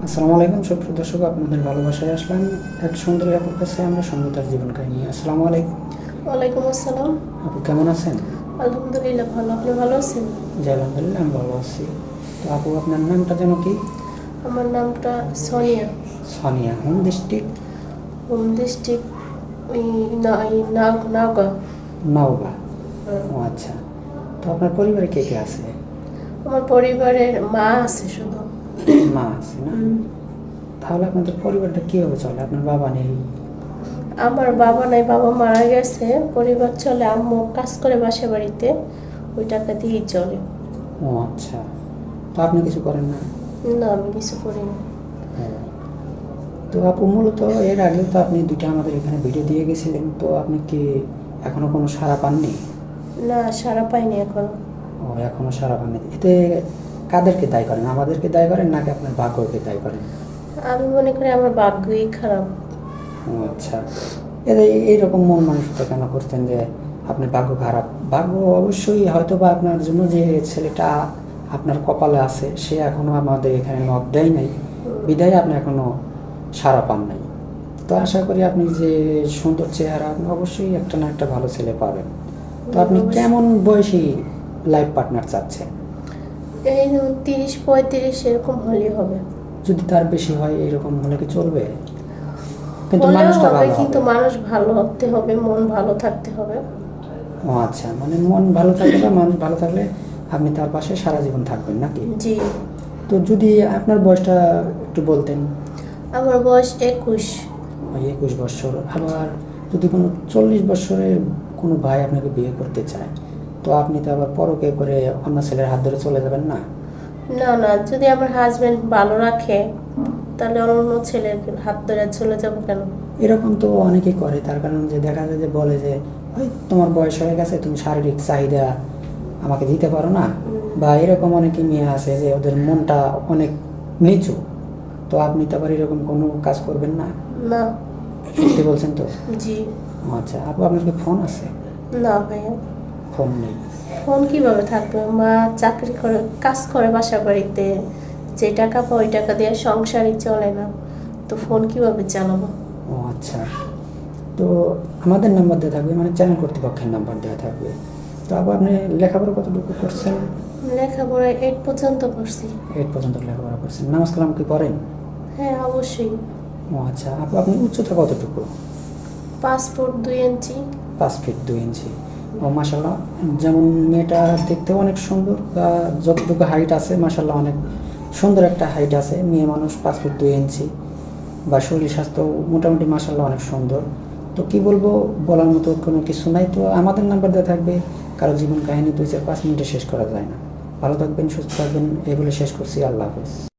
আসসালামু আলাইকুম সুপ্রিয় দর্শক, আপনাদের ভালোবাসায় আসলাম এক সুন্দরী আপুর কাছে আমরা সুন্দর জীবন কাহিনী। আসসালামু আলাইকুম। ওয়ালাইকুম আসসালাম। আপু কেমন আছেন? আলহামদুলিল্লাহ ভালো, আপনি ভালো আছেন? জি আলহামদুলিল্লাহ, আমি ভালো আছি। তো আপু আপনার নামটা যেন কি? আমার নামটা Sonia. Sania. Home district? Home district ওই নাওগাঁ। নওগাঁ। হ্যাঁ। ও আচ্ছা। তো আপনার পরিবারে কে কে আছে? আমার পরিবারের মা আছে শুধু। মা আছে না? উম, তাহলে আপনাদের পরিবারটা কীভাবে চলে? আপনার বাবা নেই? আমার বাবা নাই, বাবা মারা গেছে। পরিবার চলে, আম্মু কাজ করে বাসা বাড়িতে, ওই টাকা দিয়েই চলে। ও আচ্ছা। তো আপনি কিছু করেন না? না, আমি কিছু করি না। ও। তো আপু মূলত এর আগেও তো আপনি দুইটা আমাদের এখানে ভিডিও দিয়ে গেছিলেন, তো আপনি কি এখনো কোনো সাড়া পাননি? না, সারা পাইনি এখনো। ও, এখনো সাড়া পাননি। এতে কাদেরকে দায়ী করেন? আমাদেরকে দায়ী করেন নাকি আপনার ভাগ্যকে দায়ী করেন? আমি মনে করি আমার ভাগ্যই খারাপ। ও আচ্ছা। এতে এইরকম মন মানসিকতা কেন করছেন যে আপনার ভাগ্য খারাপ? ভাগ্য অবশ্যই হয়তো বা আপনার জন্য যে ছেলেটা আপনার কপালে আছে সে এখনো আমাদের এখানে নখ দেয় নাই, বিধায় আপনি এখনো সাড়া পান নাই। তো আশা করি আপনি যে সুন্দর চেহারা, আপনি অবশ্যই একটা না একটা ভালো ছেলে পাবেন। তো আপনি কেমন বয়সী লাইফ পার্টনার চাচ্ছেন? এই 30-35 এরকম হলেই হবে। যদি তার বেশি হয় এরকম হলে কি চলবে? কিন্তু হলেও মানুষটা হবে, ভালো কিন্তু হবে। মানুষ ভালো হতে হবে, মন ভালো থাকতে হবে। ও আচ্ছা, মানে মন ভালো থাকলে বা মানুষ ভালো থাকলে আপনি তার পাশে সারা জীবন থাকবেন নাকি? জি। তো যদি আপনার বয়সটা একটু বলতেন। আমার বয়স 21। ওই 21 বছর। আবার যদি কোনো 40 বছরের কোনো ভাই আপনাকে বিয়ে করতে চায়, তো আপনি তো আবার পরকে করে অন্য ছেলের হাত ধরে চলে যাবেন না? না না, যদি আমার হাজবেন্ড ভালো রাখে তাহলে অন্য ছেলের হাত ধরে চলে যাব কেন? এরকম তো অনেকেই করে, তার কারণ যে দেখা যায় যে বলে যে ওই তোমার বয়স হয়ে গেছে, তুমি শারীরিক চাহিদা আমাকে দিতে পারো না, বা এরকম অনেকে মেয়ে আছে যে ওদের মনটা অনেক নিচু। তো আপনি তো আবার এরকম কোনো কাজ করবেন না। না। সত্যি বলছেন তো? জি। আচ্ছা আপু, আপনার কি ফোন আছে? না ভাইয়া। ফোন নেই? ফোন কিভাবে থাকবে? মা চাকরি করে, কাজ করে বাসা বাড়িতে, যে টাকা পায় ওই টাকা দিয়ে সংসারই চলে না, তো ফোন কিভাবে চালাবো? ও আচ্ছা। তো আমাদের নাম্বার দেওয়া থাকবে, মানে চ্যানেল কর্তৃপক্ষের নাম্বার দেওয়া থাকবে। তো আপু আপনি লেখাপড়া কতটুকু করছেন? লেখাপড়া 8 পর্যন্ত করছি। 8 পর্যন্ত লেখাপড়া করছেন। নামাজ কালাম কি পড়েন? হ্যাঁ, অবশ্যই। ও আচ্ছা আপু, আপনি উচ্চতা কতটুকু? 5 ফুট 2 ইঞ্চি। 5 ফিট 2 ইঞ্চি। ও মাশাল্লাহ। যেমন মেয়েটা দেখতেও অনেক সুন্দর, বা যতটুকু হাইট আছে মাশাল্লাহ অনেক সুন্দর একটা হাইট আছে। মেয়ে মানুষ 5 ফিট 2 ইঞ্চি, বা শরীর স্বাস্থ্য মোটামুটি মাশাল্লাহ অনেক সুন্দর। তো কি বলবো, বলার মতো কোনো কিছু নাই। তো আমাদের নাম্বার দেওয়া থাকবে। কারো জীবন কাহিনী 2-4-5 মিনিটে শেষ করা যায় না। ভালো থাকবেন, সুস্থ থাকবেন, এই বলে শেষ করছি। আল্লাহ হাফেজ।